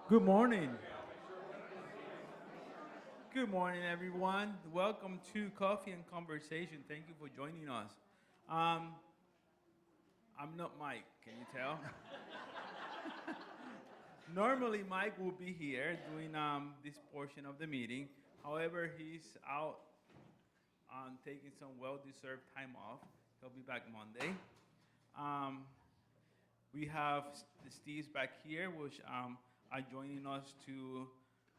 Good morning. Good morning, everyone. Welcome to Coffee and Conversation. Thank you for joining us. Um, I'm not Mike, can you tell? Normally, Mike will be here doing this portion of the meeting. However, he's out on taking some well deserved time off. He'll be back Monday. Um, We have the Steves back here, which are joining us to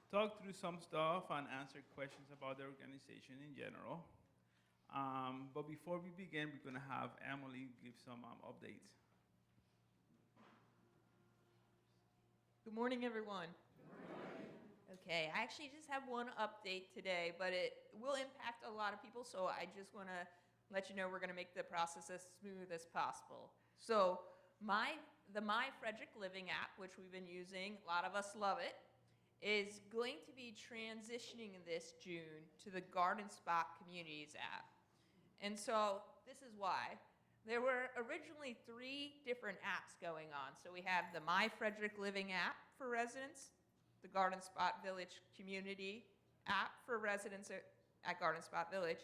talk through some stuff and answer questions about the organization in general. But before we begin, we're going to have Emily give some updates. Good morning, everyone. Okay, I actually just have one update today, but it will impact a lot of people, so I just want to let you know we're going to make the process as smooth as possible. So, the My Frederick Living app, which we've been using, a lot of us love it, is going to be transitioning this June to the Garden Spot Communities app. And so this is why. There were originally 3 different apps going on. So we have the My Frederick Living app for residents, the Garden Spot Village Community app for residents at Garden Spot Village,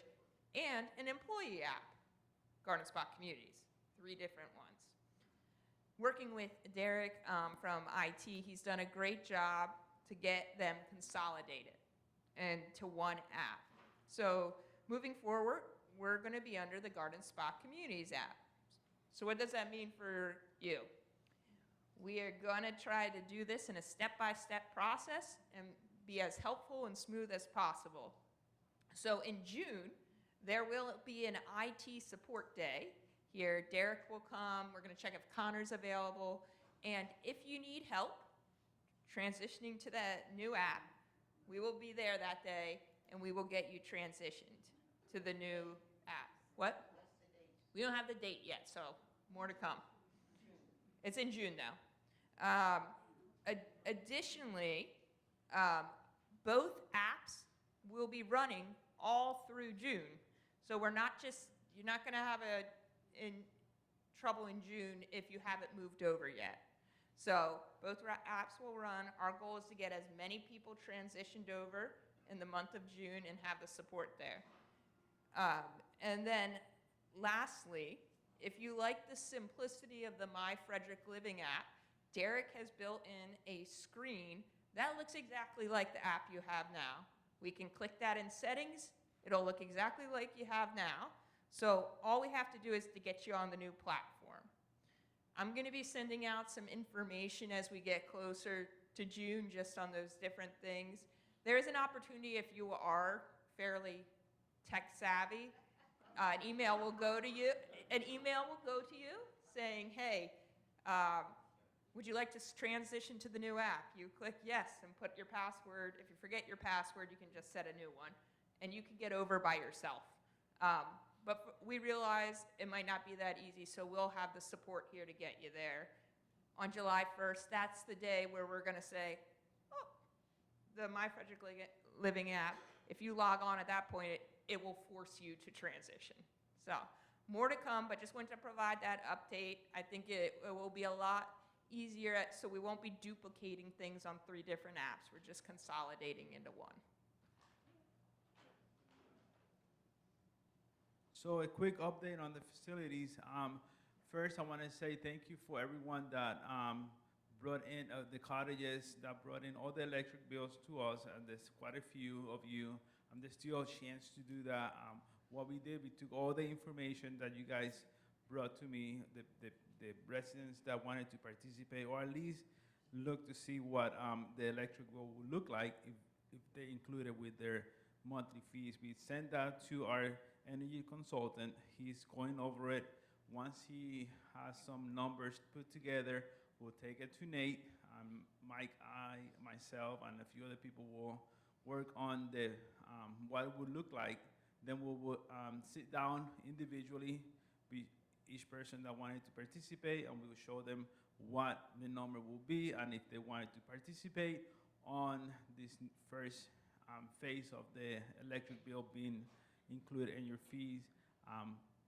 and an employee app, Garden Spot Communities, 3 different ones. Working with Derek from IT, he's done a great job to get them consolidated into one app. So moving forward, we're going to be under the Garden Spot Communities app. So what does that mean for you? We are going to try to do this in a step-by-step process and be as helpful and smooth as possible. So in June, there will be an IT support day. Here, Derek will come. We're going to check if Connor's available. And if you need help transitioning to that new app, we will be there that day, and we will get you transitioned to the new app. What? We don't have the date yet, so more to come. It's in June now. Additionally, both apps will be running all through June. So you're not going to have trouble in June if you haven't moved over yet. So both apps will run. Our goal is to get as many people transitioned over in the month of June and have the support there. And then lastly, if you like the simplicity of the My Frederick Living app, Derek has built in a screen that looks exactly like the app you have now. We can click that in settings. It'll look exactly like you have now. So all we have to do is to get you on the new platform. I'm going to be sending out some information as we get closer to June just on those different things. There is an opportunity if you are fairly tech savvy. An email will go to you saying, hey, would you like to transition to the new app? You click yes and put your password. If you forget your password, you can just set a new one, and you can get over by yourself. But we realize it might not be that easy, so we'll have the support here to get you there. On July 1st, that's the day where we're going to say, oh, the My Frederick Living app, if you log on at that point, it will force you to transition. So more to come, but just wanted to provide that update. I think it will be a lot easier, so we won't be duplicating things on 3 different apps. We're just consolidating into one. So a quick update on the facilities. First, I want to say thank you for everyone that brought in the cottages, that brought in all the electric bills to us, and there's quite a few of you. There's still a chance to do that. What we did, we took all the information that you guys brought to me, the residents that wanted to participate, or at least look to see what the electric bill would look like if they included with their monthly fees. We sent that to our energy consultant. He's going over it. Once he has some numbers put together, we'll take it to Nate. Mike, myself, and a few other people will work on the what it would look like. Then we'll sit down individually, each person that wanted to participate, and we will show them what the number will be, and if they wanted to participate on this first phase of the electric bill being included in your fees,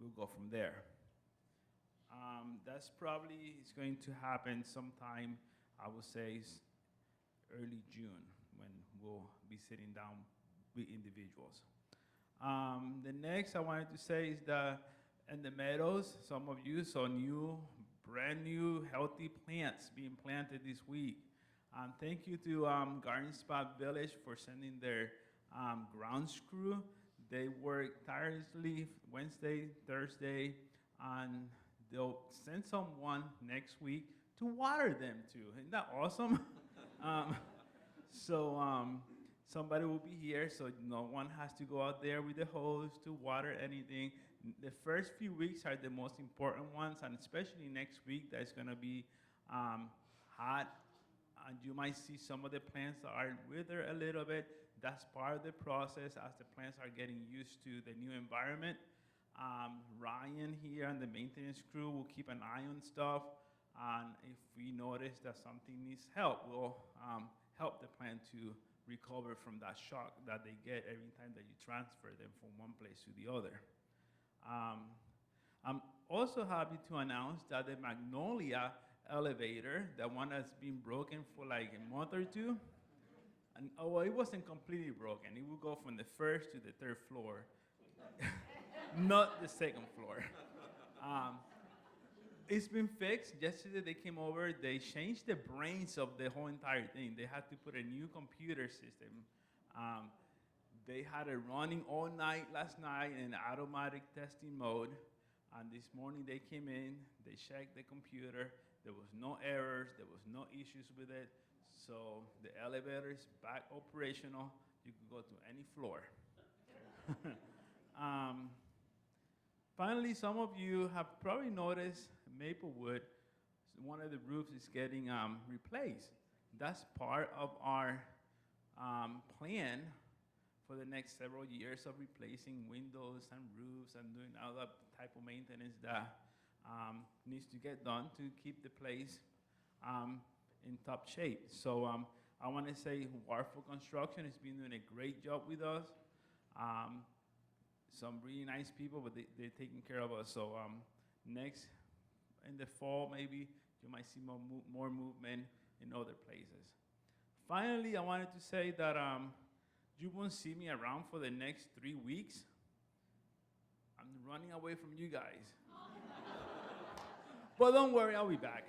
we'll go from there. That's probably is going to happen sometime, I would say, early June when we'll be sitting down with individuals. The next I wanted to say is that in the meadows, some of you saw brand new, healthy plants being planted this week. Thank you to Garden Spot Village for sending their grounds crew. They work tirelessly Wednesday, Thursday, and they'll send someone next week to water them too. Isn't that awesome? Somebody will be here, so no one has to go out there with the hose to water anything. The first few weeks are the most important ones, and especially next week, that's going to be hot. And you might see some of the plants that are wither a little bit. That's part of the process as the plants are getting used to the new environment. Ryan here and the maintenance crew will keep an eye on stuff. And if we notice that something needs help, we'll help the plant to recover from that shock that they get every time that you transfer them from one place to the other. I'm also happy to announce that the Magnolia elevator, the one that's been broken for like a month or two, and it wasn't completely broken. It would go from the first to the third floor, not the second floor. It's been fixed. Yesterday they came over, they changed the brains of the whole entire thing. They had to put a new computer system. They had it running all night last night in automatic testing mode. And this morning they came in, they checked the computer. There was no errors, there was no issues with it. So the elevator is back operational. You can go to any floor. Finally, some of you have probably noticed Maplewood, one of the roofs is getting replaced. That's part of our plan for the next several years of replacing windows and roofs and doing all that type of maintenance that needs to get done to keep the place in top shape. So I want to say Warford Construction has been doing a great job with us. Some really nice people, but they're taking care of us. So next, in the fall, maybe you might see more movement in other places. Finally, I wanted to say that you won't see me around for the next 3 weeks. I'm running away from you guys. But don't worry, I'll be back.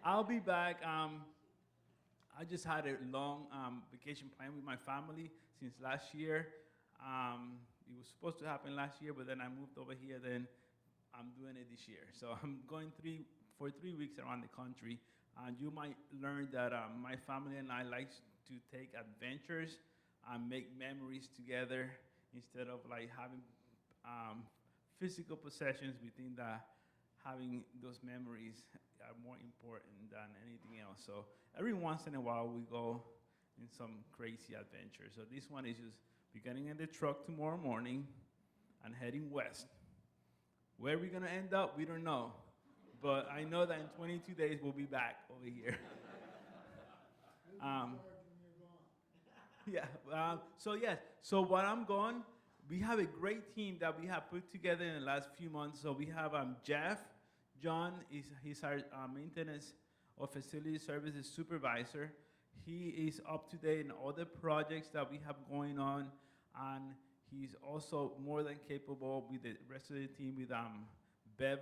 I'll be back. I just had a long vacation plan with my family since last year. It was supposed to happen last year, but then I moved over here, then I'm doing it this year. So I'm going for 3 weeks around the country. And you might learn that my family and I like to take adventures and make memories together instead of like having physical possessions. We think that having those memories are more important than anything else. So every once in a while we go in some crazy adventure. So this one is just we're getting in the truck tomorrow morning and heading west. Where we're gonna end up, we don't know. But I know that in 22 days we'll be back over here. So while I'm gone, we have a great team that we have put together in the last few months. So we have Jeff. John, he's our maintenance or facility services supervisor. He is up to date in all the projects that we have going on, and he's also more than capable with the rest of the team with Bev,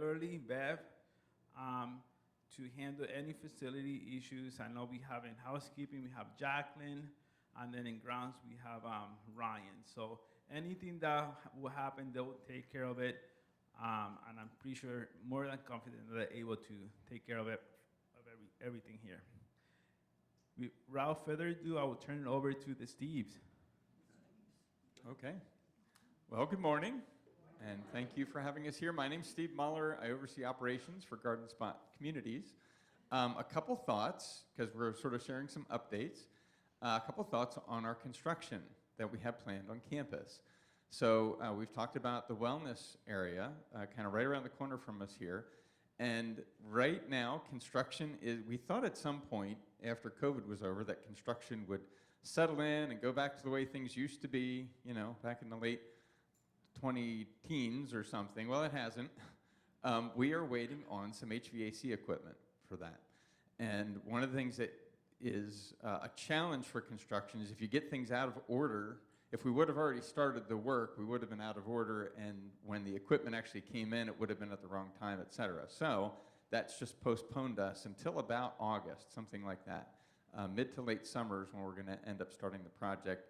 to handle any facility issues. I know we have in housekeeping, we have Jacqueline, and then in grounds we have Ryan. So anything that will happen, they will take care of it, and I'm pretty sure, more than confident that they're able to take care of everything here. Without further ado, I will turn it over to the Steves. Okay. Well, good morning, and thank you for having us here. My name's Steve Muller. I oversee operations for Garden Spot Communities. A couple thoughts, because we're sort of sharing some updates. A couple thoughts on our construction that we have planned on campus. So we've talked about the wellness area, kind of right around the corner from us here. And right now, construction is, we thought at some point after COVID was over that construction would settle in and go back to the way things used to be, you know, back in the late 20-teens or something. Well, it hasn't. We are waiting on some HVAC equipment for that. And one of the things that is a challenge for construction is if you get things out of order. If we would have already started the work, we would have been out of order, and when the equipment actually came in, it would have been at the wrong time, et cetera. So that's just postponed us until about August, something like that. Mid to late summer is when we're going to end up starting the project.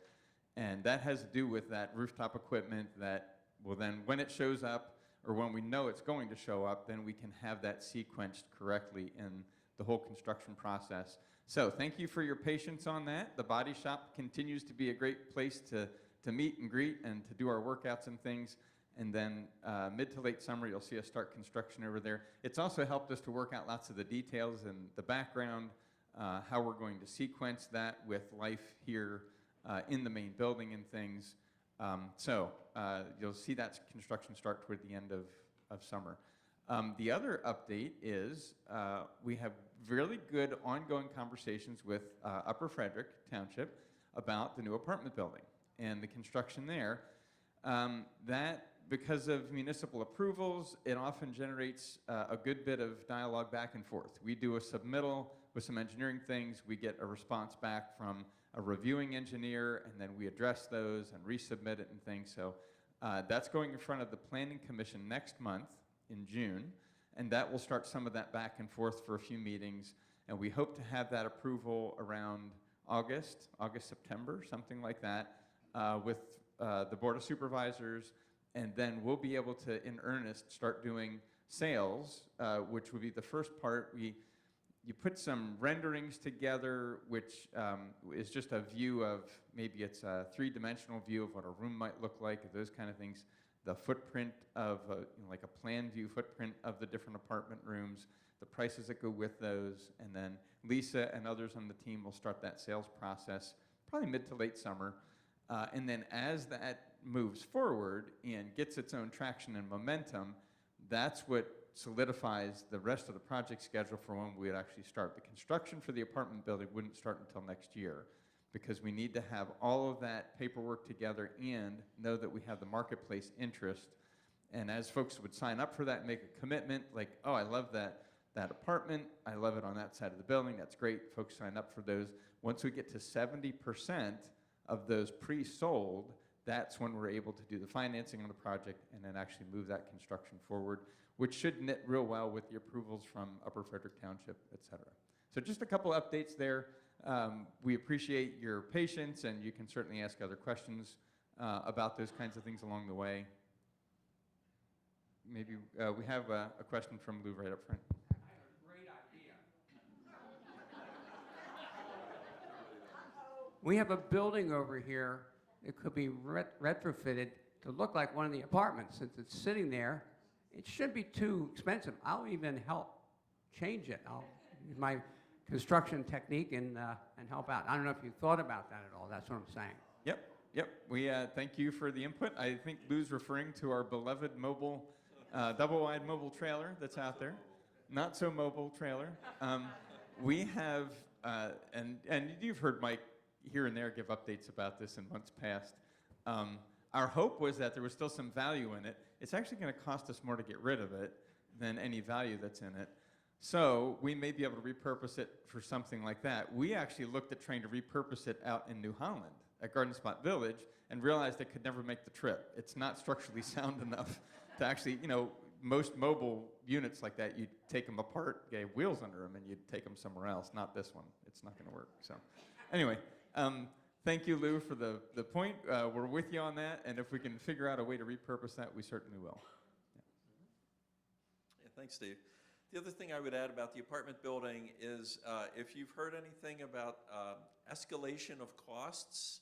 And that has to do with that rooftop equipment that will then, when it shows up, or when we know it's going to show up, then we can have that sequenced correctly in the whole construction process. So thank you for your patience on that. The body shop continues to be a great place to meet and greet and to do our workouts and things. And then mid to late summer, you'll see us start construction over there. It's also helped us to work out lots of the details and the background, how we're going to sequence that with life here in the main building and things. So you'll see that construction start toward the end of summer. The other update is we have really good ongoing conversations with Upper Frederick Township about the new apartment building and the construction there. That, because of municipal approvals, it often generates a good bit of dialogue back and forth. We do a submittal with some engineering things, we get a response back from a reviewing engineer, and then we address those and resubmit it and things. So that's going in front of the Planning Commission next month in June, and that will start some of that back and forth for a few meetings, and we hope to have that approval around August, September, something like that, with the Board of Supervisors, and then we'll be able to, in earnest, start doing sales, which will be the first part. You put some renderings together, which is just a view of, maybe it's a three-dimensional view of what a room might look like, those kind of things. The footprint of, like a plan view footprint of the different apartment rooms, the prices that go with those, and then Lisa and others on the team will start that sales process probably mid to late summer. And then as that moves forward and gets its own traction and momentum, that's what solidifies the rest of the project schedule for when we would actually start. The construction for the apartment building wouldn't start until next year, because we need to have all of that paperwork together and know that we have the marketplace interest. And as folks would sign up for that and make a commitment, like, oh, I love that apartment, I love it on that side of the building, that's great, folks sign up for those. Once we get to 70% of those pre-sold, that's when we're able to do the financing on the project and then actually move that construction forward, which should knit real well with the approvals from Upper Frederick Township, et cetera. So just a couple updates there. We appreciate your patience, and you can certainly ask other questions about those kinds of things along the way. Maybe we have a question from Lou right up front. I have a great idea. We have a building over here that could be retrofitted to look like one of the apartments. Since it's sitting there, it shouldn't be too expensive. I'll even help change it. I'll use my construction technique and help out. I don't know if you thought about that at all. That's what I'm saying. Yep. We thank you for the input. I think Lou's referring to our beloved mobile, double-wide mobile trailer that's out there. Not so mobile trailer. We have, and you've heard Mike here and there give updates about this in months past. Our hope was that there was still some value in it. It's actually going to cost us more to get rid of it than any value that's in it. So we may be able to repurpose it for something like that. We actually looked at trying to repurpose it out in New Holland at Garden Spot Village and realized it could never make the trip. It's not structurally sound enough to actually, most mobile units like that, you'd take them apart, get wheels under them, and you'd take them somewhere else. Not this one. It's not going to work. So anyway, thank you, Lou, for the point. We're with you on that, and if we can figure out a way to repurpose that, we certainly will. Yeah, thanks, Steve. The other thing I would add about the apartment building is if you've heard anything about escalation of costs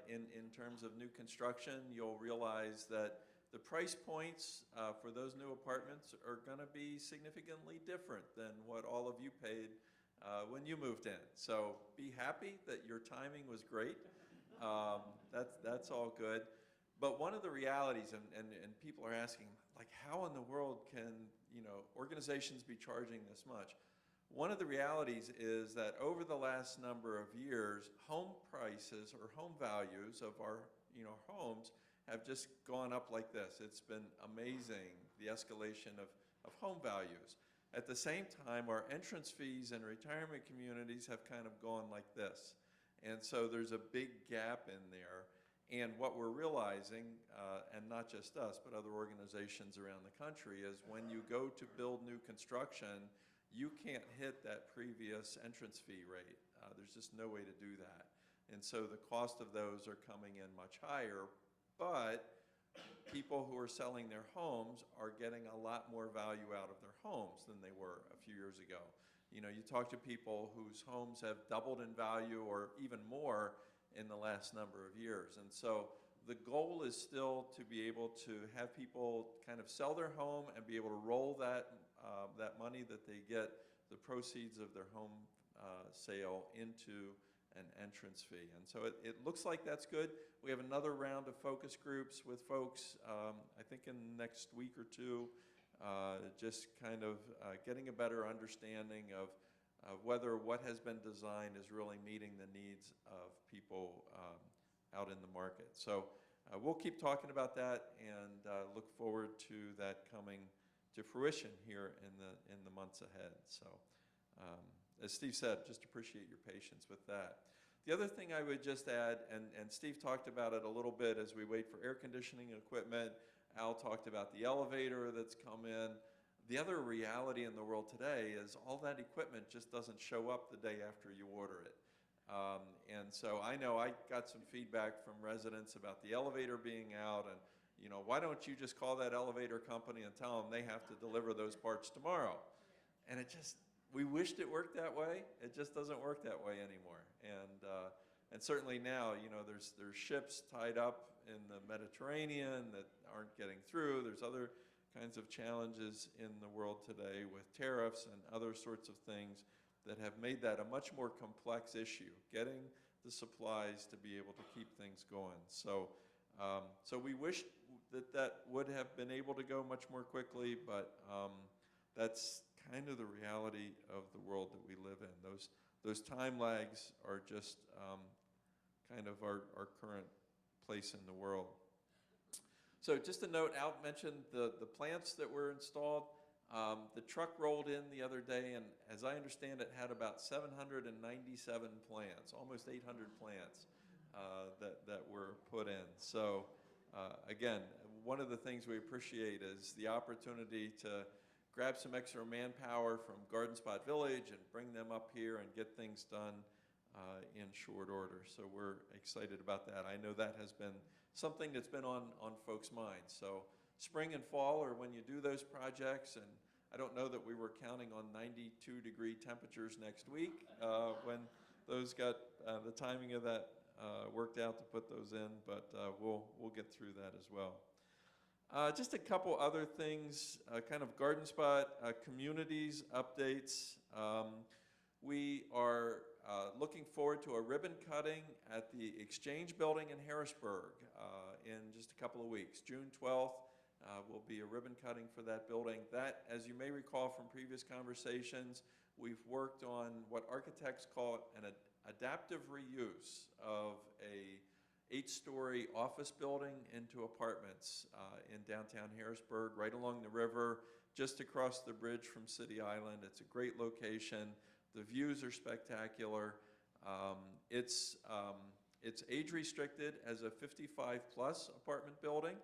in terms of new construction, you'll realize that the price points for those new apartments are going to be significantly different than what all of you paid when you moved in. So be happy that your timing was great. That's all good. But one of the realities, and people are asking, like, how in the world can organizations be charging this much? One of the realities is that over the last number of years, home prices or home values of our homes have just gone up like this. It's been amazing, the escalation of home values. At the same time, our entrance fees in retirement communities have kind of gone like this. And so there's a big gap in there. And what we're realizing, and not just us, but other organizations around the country, is when you go to build new construction, you can't hit that previous entrance fee rate. There's just no way to do that. And so the cost of those are coming in much higher, but people who are selling their homes are getting a lot more value out of their homes than they were a few years ago. You know, you talk to people whose homes have doubled in value or even more in the last number of years. And so the goal is still to be able to have people kind of sell their home and be able to roll that money that they get, the proceeds of their home sale, into an entrance fee. And so it looks like that's good. We have another round of focus groups with folks, I think in the next week or two, just kind of getting a better understanding of whether what has been designed is really meeting the needs of people out in the market. So we'll keep talking about that and look forward to that coming to fruition here in the months ahead. So as Steve said, just appreciate your patience with that. The other thing I would just add, and Steve talked about it a little bit as we wait for air conditioning equipment, Al talked about the elevator that's come in. The other reality in the world today is all that equipment just doesn't show up the day after you order it. And so I know I got some feedback from residents about the elevator being out, and you know, why don't you just call that elevator company and tell them they have to deliver those parts tomorrow? And it just, we wished it worked that way. It just doesn't work that way anymore. And certainly now, you know, there's ships tied up in the Mediterranean that aren't getting through. There's other kinds of challenges in the world today with tariffs and other sorts of things that have made that a much more complex issue, getting the supplies to be able to keep things going. So, so we wish that would have been able to go much more quickly, but that's kind of the reality of the world that we live in. Those time lags are just kind of our current place in the world. So just a note, Al mentioned the plants that were installed. The truck rolled in the other day, and as I understand it, had about 797 plants, almost 800 plants that were put in. So again, one of the things we appreciate is the opportunity to grab some extra manpower from Garden Spot Village and bring them up here and get things done in short order. So we're excited about that. I know that has been something that's been on folks' minds. So spring and fall are when you do those projects, and I don't know that we were counting on 92-degree temperatures next week when those got the timing of that worked out to put those in, but we'll get through that as well. Just a couple other things, kind of Garden Spot communities updates. We are looking forward to a ribbon cutting at the Exchange Building in Harrisburg in just a couple of weeks. June 12th will be a ribbon cutting for that building. That, as you may recall from previous conversations, we've worked on what architects call an adaptive reuse of a 8-story office building into apartments in downtown Harrisburg, right along the river, just across the bridge from City Island. It's a great location. The views are spectacular. It's age restricted as a 55-plus apartment building,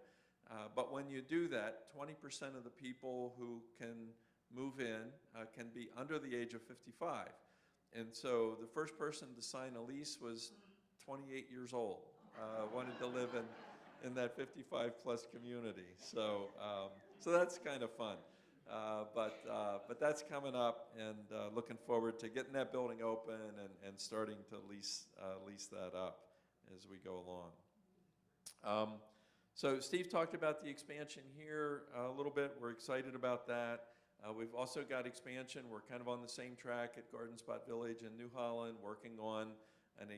but when you do that, 20% of the people who can move in can be under the age of 55. And so the first person to sign a lease was 28 years old, wanted to live in that 55-plus community. So, so that's kind of fun. But that's coming up, and looking forward to getting that building open and starting to lease that up as we go along. So Steve talked about the expansion here a little bit. We're excited about that. We've also got expansion. We're kind of on the same track at Garden Spot Village in New Holland, working on a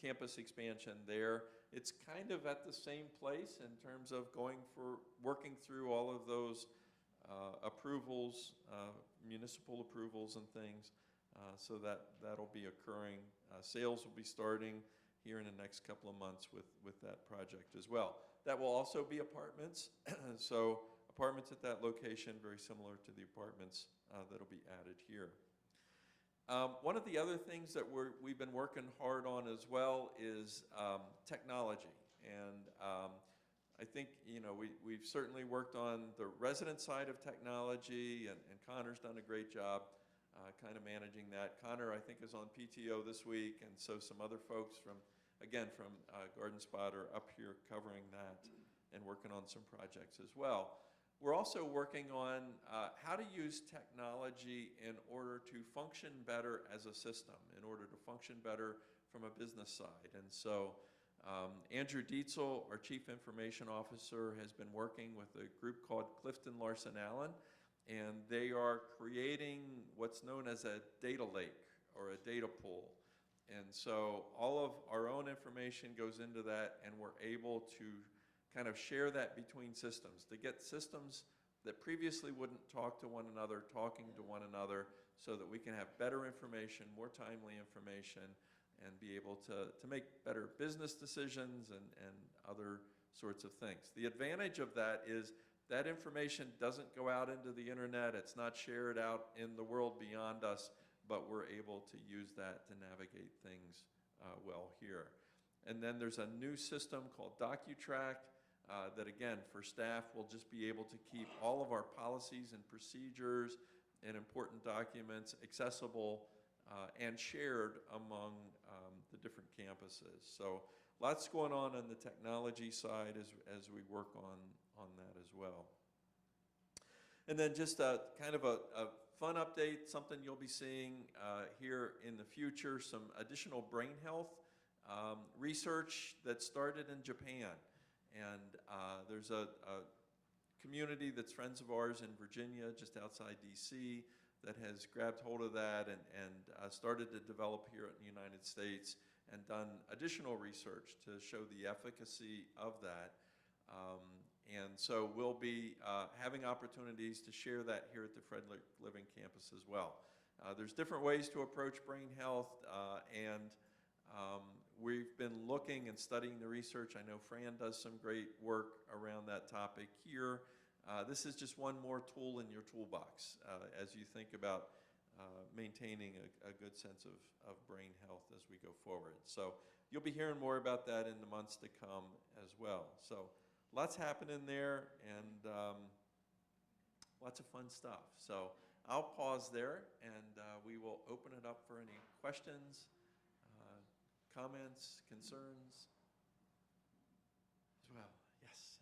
campus expansion there. It's kind of at the same place in terms of working through all of those approvals, municipal approvals and things, so that'll be occurring. Sales will be starting here in the next couple of months with that project as well. That will also be apartments. So apartments at that location, very similar to the apartments that'll be added here. One of the other things that we've been working hard on as well is technology. And I think, we've certainly worked on the resident side of technology, and Connor's done a great job kind of managing that. Connor, I think, is on PTO this week, and so some other folks from Garden Spot are up here covering that and working on some projects as well. We're also working on how to use technology in order to function better as a system, in order to function better from a business side. And so Andrew Dietzel, our Chief Information Officer, has been working with a group called Clifton Larson Allen, and they are creating what's known as a data lake or a data pool. And so all of our own information goes into that, and we're able to kind of share that between systems, to get systems that previously wouldn't talk to one another, talking to one another, so that we can have better information, more timely information, and be able to make better business decisions and other sorts of things. The advantage of that is that information doesn't go out into the internet, it's not shared out in the world beyond us, but we're able to use that to navigate things well here. And then there's a new system called DocuTrack that, again, for staff, will just be able to keep all of our policies and procedures and important documents accessible and shared among the different campuses. So lots going on the technology side as we work on that as well. And then just kind of a fun update, something you'll be seeing here in the future, some additional brain health research that started in Japan. And there's a community that's friends of ours in Virginia, just outside DC, that has grabbed hold of that and started to develop here in the United States and done additional research to show the efficacy of that. And so we'll be having opportunities to share that here at the Fred Living campus as well. There's different ways to approach brain health, and we've been looking and studying the research. I know Fran does some great work around that topic here. This is just one more tool in your toolbox as you think about maintaining a good sense of brain health as we go forward. So you'll be hearing more about that in the months to come as well. So lots happening there, and lots of fun stuff. So I'll pause there, and we will open it up for any questions, comments, concerns as well. Yes.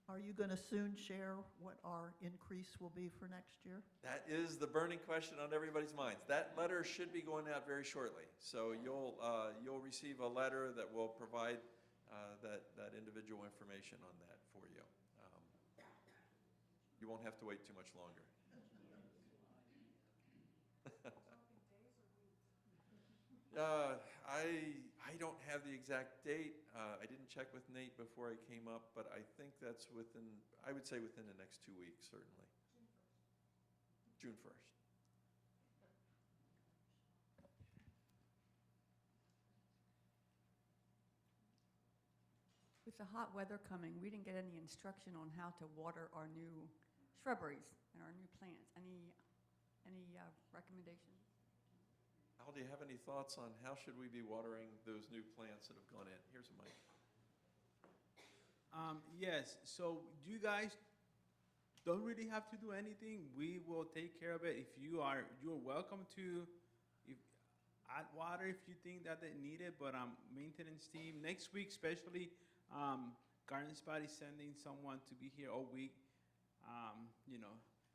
Are you going to soon share what our increase will be for next year? That is the burning question on everybody's minds. That letter should be going out very shortly. So you'll receive a letter that will provide that individual information on that for you. You won't have to wait too much longer. I don't have the exact date. I didn't check with Nate before I came up, but I think that's I would say within the next 2 weeks, certainly. June 1st. With the hot weather coming, we didn't get any instruction on how to water our new shrubberies and our new plants. Any recommendations? Al, do you have any thoughts on how should we be watering those new plants that have gone in? Here's a mic. Yes, so you guys don't really have to do anything. We will take care of it. You're welcome to add water if you think that they need it, but maintenance team, next week especially, Garden Spot is sending someone to be here all week,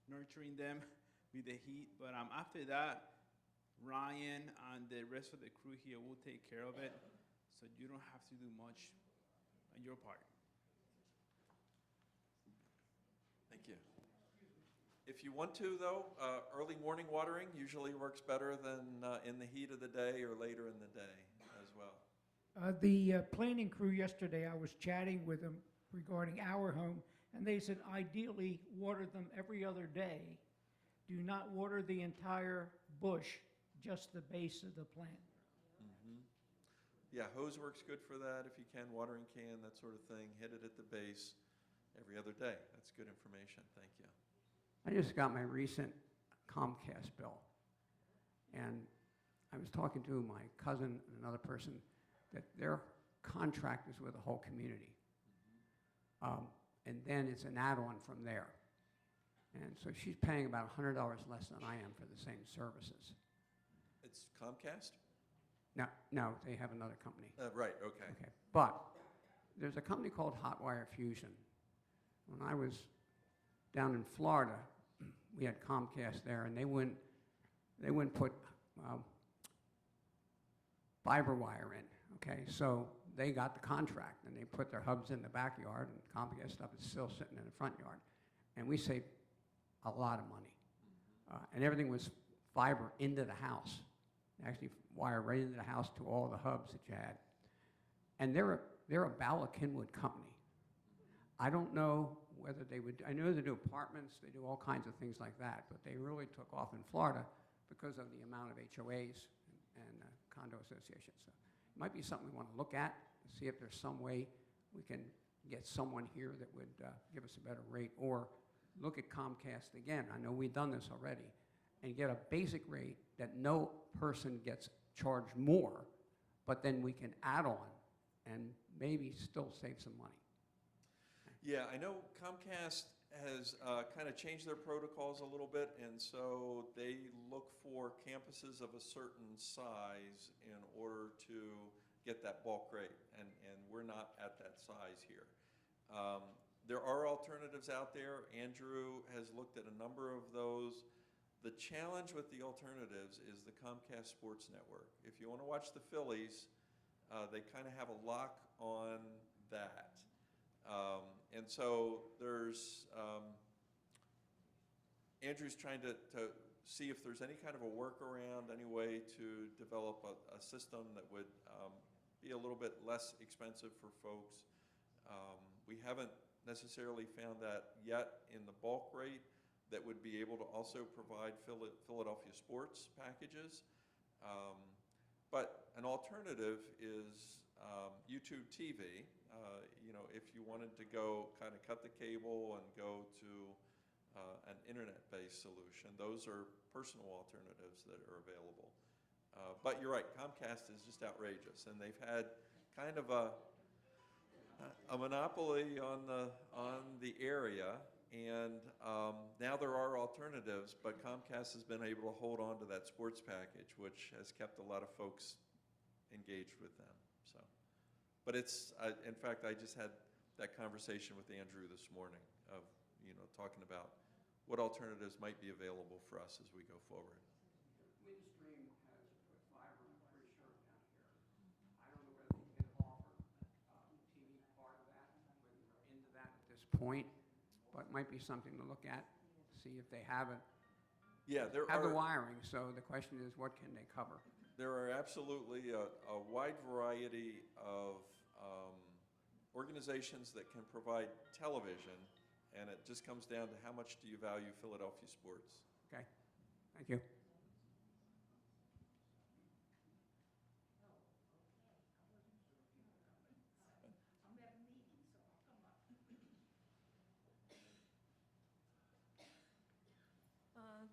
nurturing them with the heat. But after that, Ryan and the rest of the crew here will take care of it, so you don't have to do much on your part. Thank you. If you want to, though, early morning watering usually works better than in the heat of the day or later in the day as well. The planning crew yesterday, I was chatting with them regarding our home, and they said ideally water them every other day. Do not water the entire bush, just the base of the plant. Yeah, hose works good for that if you can, watering can, that sort of thing. Hit it at the base every other day. That's good information. Thank you. I just got my recent Comcast bill, and I was talking to my cousin and another person that their contract is with the whole community. And then it's an add-on from there. And so she's paying about $100 less than I am for the same services. It's Comcast? No, they have another company. Right, okay. Okay, but there's a company called Hotwire Fusion. When I was down in Florida, we had Comcast there, and they wouldn't put fiber wire in. Okay, so they got the contract, and they put their hubs in the backyard, and Comcast stuff is still sitting in the front yard, and we saved a lot of money, and everything was fiber into the house. They actually wire right into the house to all the hubs that you had, and they're a Bala Kenwood company. I don't know whether they would. I know they do apartments, they do all kinds of things like that, but they really took off in Florida because of the amount of HOAs and condo associations. So it might be something we want to look at and see if there's some way we can get someone here that would give us a better rate, or look at Comcast again. I know we've done this already, and get a basic rate that no person gets charged more, but then we can add on and maybe still save some money. Yeah, I know Comcast has kind of changed their protocols a little bit, and so they look for campuses of a certain size in order to get that bulk rate, and we're not at that size here. There are alternatives out there. Andrew has looked at a number of those. The challenge with the alternatives is the Comcast Sports Network. If you want to watch the Phillies, they kind of have a lock on that. And so there's, Andrew's trying to see if there's any kind of a workaround, any way to develop a system that would be a little bit less expensive for folks. We haven't necessarily found that yet in the bulk rate that would be able to also provide Philadelphia sports packages. But an alternative is YouTube TV. You know, if you wanted to go kind of cut the cable and go to an internet-based solution, those are personal alternatives that are available. But you're right, Comcast is just outrageous, and they've had kind of a monopoly on the area, and now there are alternatives, but Comcast has been able to hold on to that sports package, which has kept a lot of folks engaged with them. So, but it's, in fact, I just had that conversation with Andrew this morning of, you know, talking about what alternatives might be available for us as we go forward. Windstream has put fiber, I'm pretty sure, down here. I don't know whether you can offer TV part of that, whether you're into that at this point, but it might be something to look at, see if they have it. Yeah, there Have the are, wiring, so the question is, what can they cover? there are absolutely a wide variety of organizations that can provide television, and it just comes down to how much do you value Philadelphia sports. Okay, thank you.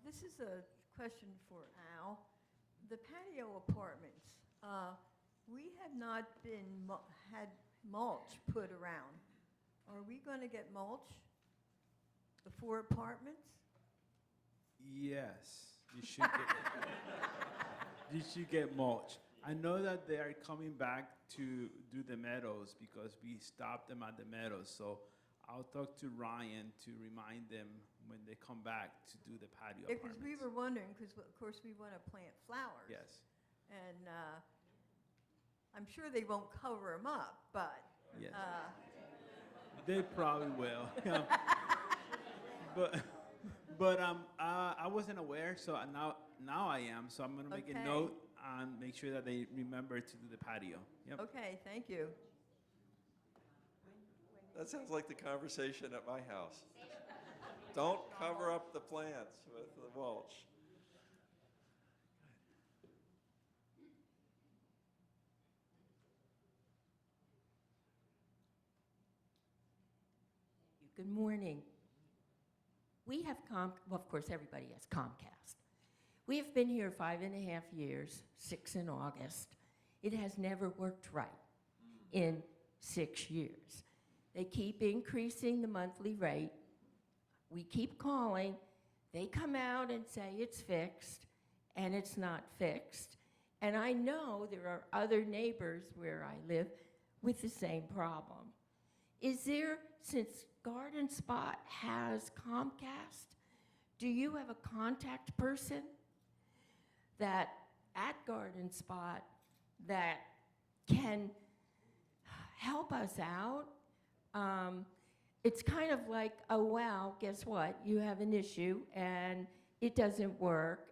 This is a question for Al. The patio apartments, we have not had mulch put around. Are we going to get mulch? The 4 apartments? Yes, you should get, you should get mulch. I know that they are coming back to do the meadows because we stopped them at the meadows. So I'll talk to Ryan to remind them when they come back to do the patio Because apartments. we were wondering, because of course we want to plant flowers. Yes, And I'm sure they won't cover them up, but yes. They probably will. But I wasn't aware, so now I am. So I'm gonna make a Okay. note and make sure that they remember to do the patio. Yep. okay, thank you. That sounds like the conversation at my house. Don't cover up the plants with the mulch. Good morning. We have well, of course, everybody has Comcast. We have been here 5.5 years, 6 in August. It has never worked right in 6 years. They keep increasing the monthly rate. We keep calling. They come out and say it's fixed, and it's not fixed. And I know there are other neighbors where I live with the same problem. Is there, since Garden Spot has Comcast, do you have a contact person that at Garden Spot that can help us out? It's kind of like, oh, wow, guess what? You have an issue and it doesn't work.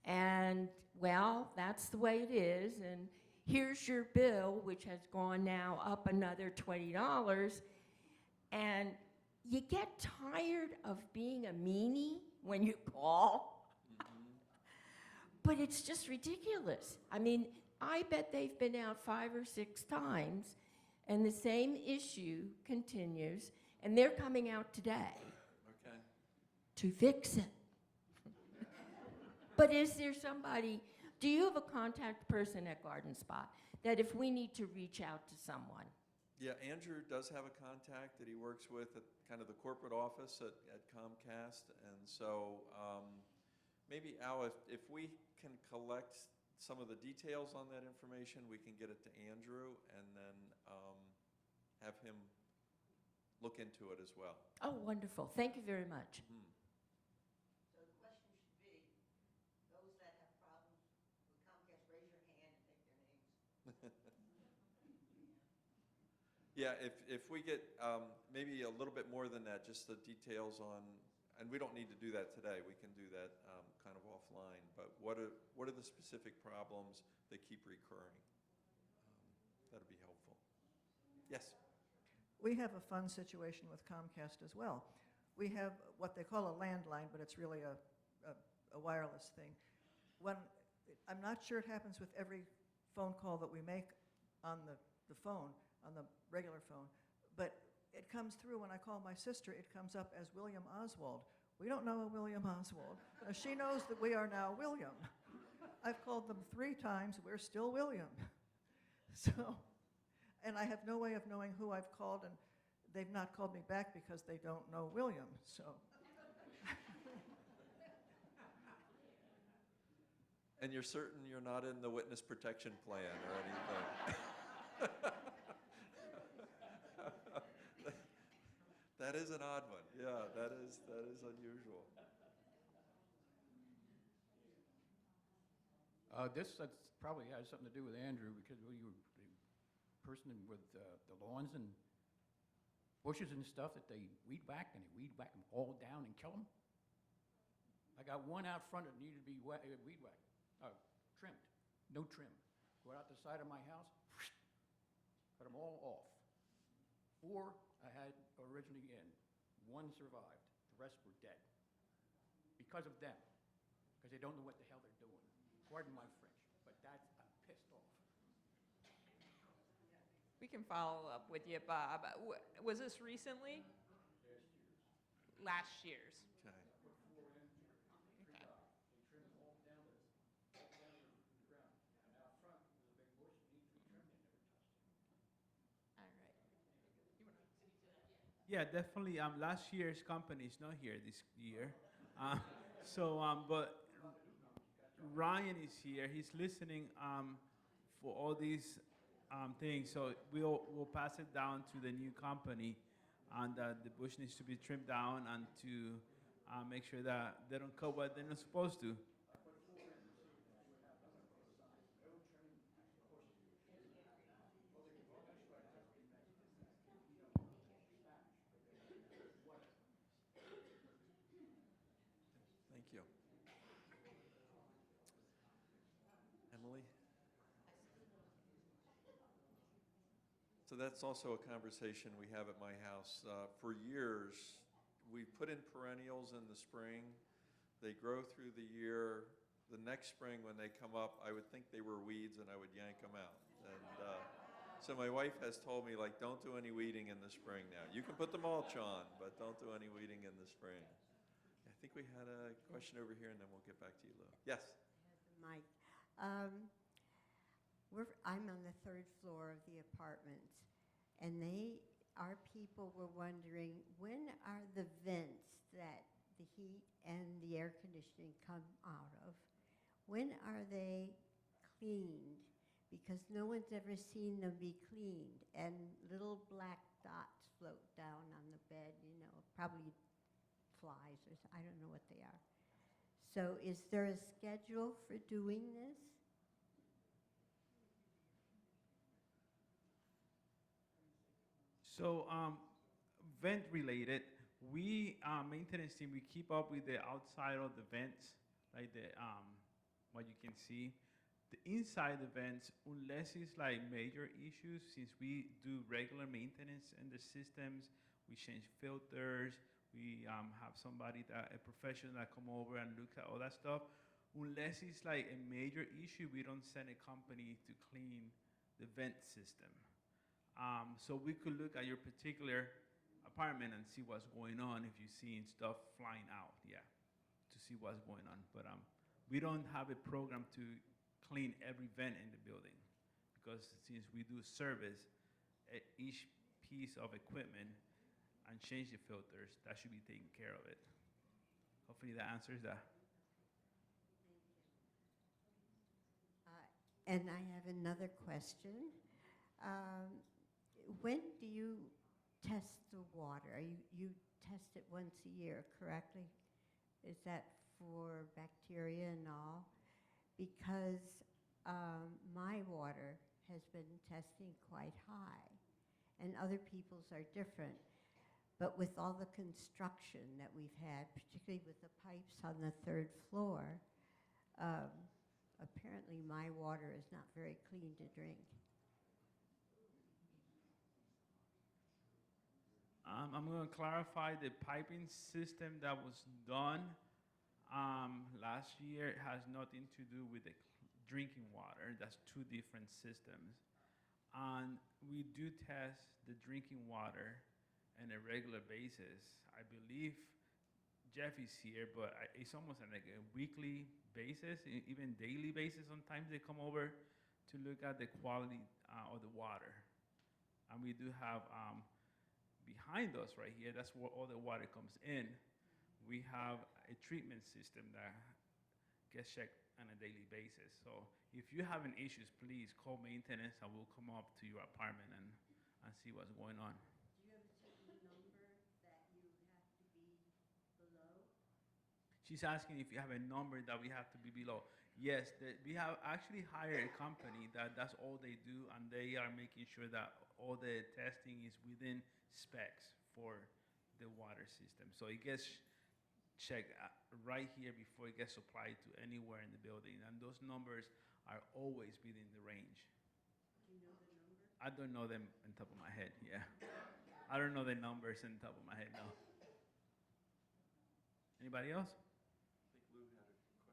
And, well, that's the way it is. And here's your bill, which has gone now up another $20. And you get tired of being a meanie when you call. But it's just ridiculous. I mean, I bet they've been out 5 or 6 times, and the same issue continues, and they're coming out today Okay. to fix it. But is there somebody, do you have a contact person at Garden Spot that if we need to reach out to someone? Yeah, Andrew does have a contact that he works with at kind of the corporate office at Comcast. And so maybe, Al, if we can collect some of the details on that information, we can get it to Andrew and then have him look into it as well. Oh, wonderful. Thank you very much. Hmm. So the question should be, those that have problems with Comcast, raise your hand and take their names. Yeah, if we get maybe a little bit more than that, just the details on, and we don't need to do that today, we can do that kind of offline, but what are the specific problems that keep recurring? That'd be helpful. Yes? We have a fun situation with Comcast as well. We have what they call a landline, but it's really a wireless thing. I'm not sure it happens with every phone call that we make on the phone, on the regular phone, but it comes through when I call my sister, it comes up as William Oswald. We don't know a William Oswald. She knows that we are now William. I've called them 3 times, we're still William. So, and I have no way of knowing who I've called, and they've not called me back because they don't know William, so. And you're certain you're not in the witness protection plan or anything? That is an odd one. Yeah, that is unusual. That's probably has something to do with Andrew, because you were the person with the lawns and bushes and stuff that they weed whack, and they weed whack them all down and kill them. I got one out front that needed to be weed whacked, trimmed, no trim. Go out the side of my house, cut them all off. 4 I had originally in. 1 survived. The rest were dead. Because of them. Because they don't know what the hell they're doing. Pardon my French, but I'm pissed off. We can follow up with you, Bob. Was this recently? Last year's. Okay. Okay. All right. Yeah, definitely. Last year's company is not here this year. But Ryan is here. He's listening for all these things. So we'll pass it down to the new company, and the bush needs to be trimmed down and to make sure that they don't cut what they're not supposed to. Thank you. Emily? So that's also a conversation we have at my house. For years, we put in perennials in the spring. They grow through the year. The next spring when they come up, I would think they were weeds and I would yank them out. And So my wife has told me, like, don't do any weeding in the spring now. You can put the mulch on, but don't do any weeding in the spring. I think we had a question over here, and then we'll get back to you, Lou. Yes? Mike, I'm on the 3rd floor of the apartments, and our people were wondering, when are the vents that the heat and the air conditioning come out of, when are they cleaned? Because no one's ever seen them be cleaned, and little black dots float down on the bed, probably flies, or I don't know what they are. So is there a schedule for doing this? So, vent related, we, maintenance team, we keep up with the outside of the vents, like what you can see. The inside the vents, unless it's like major issues, since we do regular maintenance in the systems, we change filters, we have somebody a professional that come over and look at all that stuff. Unless it's like a major issue, we don't send a company to clean the vent system. So we could look at your particular apartment and see what's going on if you're seeing stuff flying out, to see what's going on. But we don't have a program to clean every vent in the building, because since we do service each piece of equipment and change the filters, that should be taking care of it. Hopefully that answers that. And I have another question. When do you test the water? You test it once a year, correctly? Is that for bacteria and all? Because my water has been testing quite high, and other people's are different. But with all the construction that we've had, particularly with the pipes on the 3rd floor, apparently my water is not very clean to drink. I'm going to clarify the piping system that was done last year has nothing to do with the drinking water. That's 2 different systems. And we do test the drinking water on a regular basis. I believe Jeff is here, but it's almost on like a weekly basis, even daily basis. Sometimes they come over to look at the quality of the water. And we do have, behind us right here, that's where all the water comes in. We have a treatment system that gets checked on a daily basis. So if you have any issues, please call maintenance and we'll come up to your apartment and see what's going on. Do you have a certain number that you have to be below? She's asking if you have a number that we have to be below. Yes, we have actually hired a company that's all they do, and they are making sure that all the testing is within specs for the water system. So it gets checked right here before it gets supplied to anywhere in the building, and those numbers are always within the range. Do you know the number? I don't know them on top of my head, yeah. I don't know the numbers on top of my head, no. Anybody else? I think Lou had a question.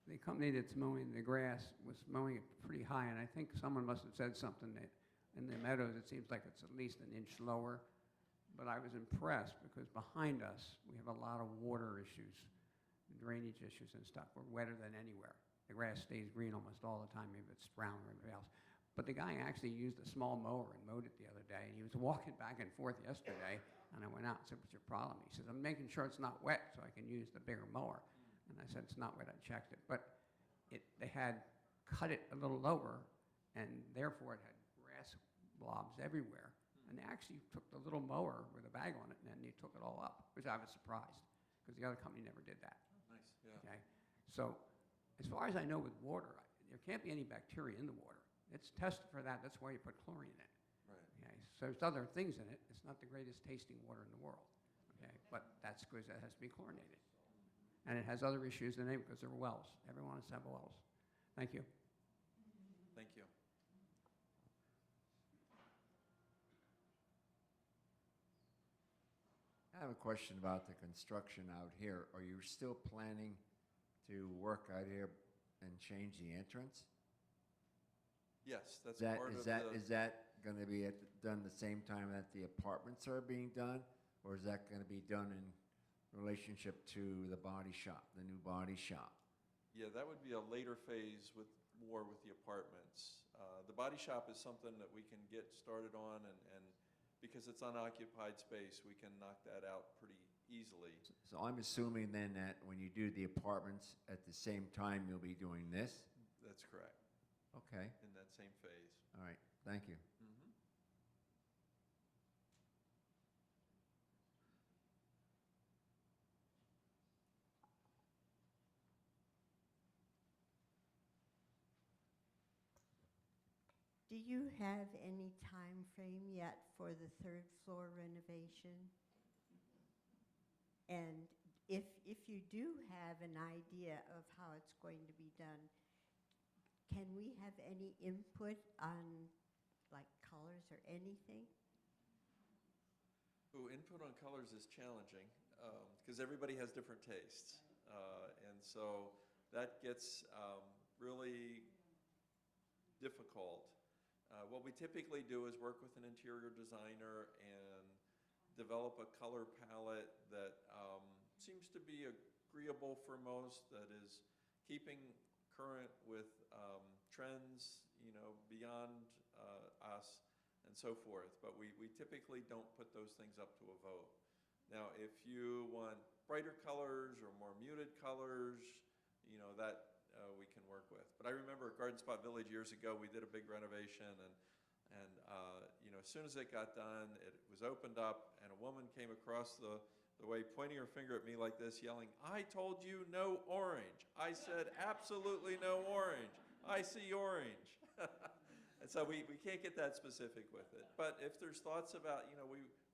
The company that's mowing the grass was mowing it pretty high, and I think someone must have said something that in the meadows it seems like it's at least an inch lower. But I was impressed because behind us we have a lot of water issues, drainage issues and stuff. We're wetter than anywhere. The grass stays green almost all the time, if it's brown or anything else. But the guy actually used a small mower and mowed it the other day, and he was walking back and forth yesterday, and I went out and said, "What's your problem?" He says, "I'm making sure it's not wet so I can use the bigger mower." And I said, "It's not wet, I checked it." But they had cut it a little lower, and therefore it had grass blobs everywhere. And they actually took the little mower with a bag on it, and then they took it all up, which I was surprised, because the other company never did that. Nice, yeah. Okay? So as far as I know with water, there can't be any bacteria in the water. It's tested for that. That's why you put chlorine in it. Right. Okay? So there's other things in it. It's not the greatest tasting water in the world. Okay? But that's because it has to be chlorinated. And it has other issues in it because they're wells. Everyone has to have wells. Thank you. Thank you. I have a question about the construction out here. Are you still planning to work out here and change the entrance? Yes, that's Is that, part is of that, the. is that gonna be done the same time that the apartments are being done? Or is that gonna be done in relationship to the body shop, the new body shop? Yeah, that would be a later phase with more with the apartments. The body shop is something that we can get started on, and because it's unoccupied space, we can knock that out pretty easily. So I'm assuming then that when you do the apartments, at the same time, you'll be doing this? That's correct, Okay, in that same phase. all right, thank you. Mhm. Do you have any time frame yet for the third floor renovation? And if you do have an idea of how it's going to be done, can we have any input on like colors or anything? Ooh, input on colors is challenging, because everybody has different tastes. And so that gets really difficult. What we typically do is work with an interior designer and develop a color palette that seems to be agreeable for most, that is keeping current with trends, beyond us and so forth. But we typically don't put those things up to a vote. Now, if you want brighter colors or more muted colors, that we can work with. But I remember at Garden Spot Village years ago, we did a big renovation, and as soon as it got done, it was opened up, and a woman came across the way, pointing her finger at me like this, yelling, "I told you no orange." I said, "Absolutely no orange. I see orange." And so we can't get that specific with it. But if there's thoughts about,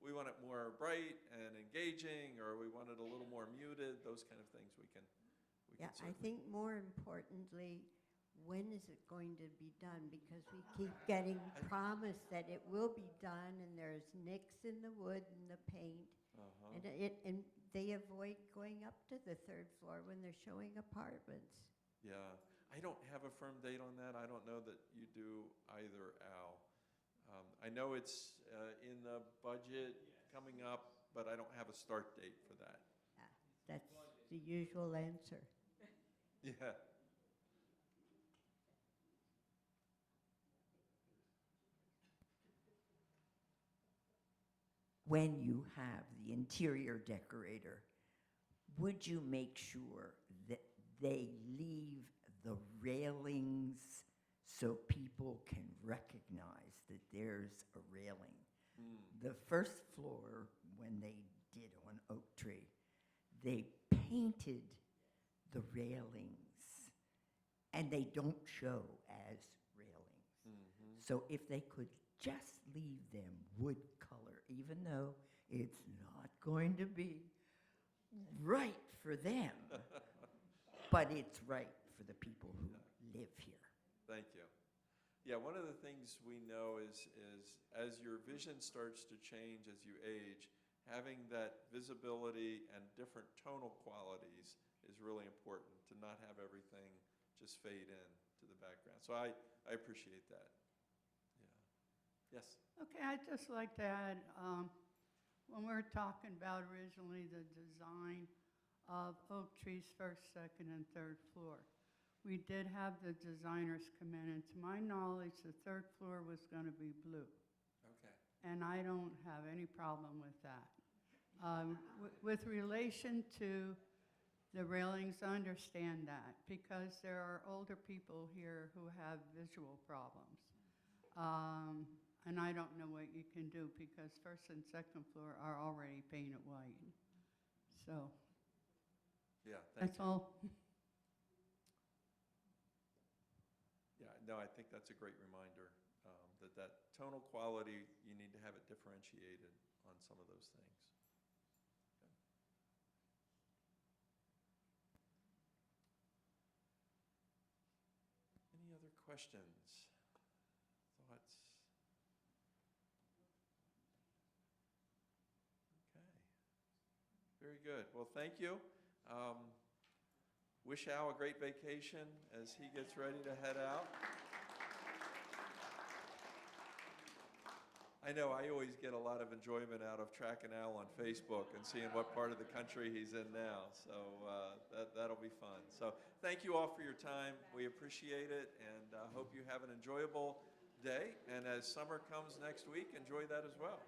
we want it more bright and engaging, or we want it a little more muted, those kind of things we can Yeah, I certainly. think more importantly, when is it going to be done? Because we keep getting promised that it will be done, and there's nicks in the wood and the paint. Uh-huh. And they avoid going up to the third floor when they're showing apartments. Yeah, I don't have a firm date on that. I don't know that you do either, Al. I know it's in the budget coming up, but I don't have a start date for that. That's the usual answer. Yeah. When you have the interior decorator, would you make sure that they leave the railings so people can recognize that there's a railing? The first floor, when they did on Oak Tree, they painted the railings, and they don't show as railings. So if they could just leave them wood color, even though it's not going to be right for them, but it's right for the people who live here. Thank you. Yeah, one of the things we know is as your vision starts to change as you age, having that visibility and different tonal qualities is really important, to not have everything just fade in to the background. So I appreciate that. Yeah. Yes? Okay, I'd just like to add, when we were talking about originally the design of Oak Tree's first, second, and third floor, we did have the designers come in, and to my knowledge, the third floor was going to be blue. Okay. And I don't have any problem with that. With relation to the railings, I understand that, because there are older people here who have visual problems. And I don't know what you can do, because first and second floor are already painted white. So, Yeah, thank that's you. all. Yeah, no, I think that's a great reminder, that tonal quality, you need to have it differentiated on some of those things. Okay. Any other questions, thoughts? Okay. Very good. Well, thank you. wish Al a great vacation as he gets ready to head out. I know I always get a lot of enjoyment out of tracking Al on Facebook and seeing what part of the country he's in now. So that'll be fun. So thank you all for your time. We appreciate it, and hope you have an enjoyable day. And as summer comes next week, enjoy that as well.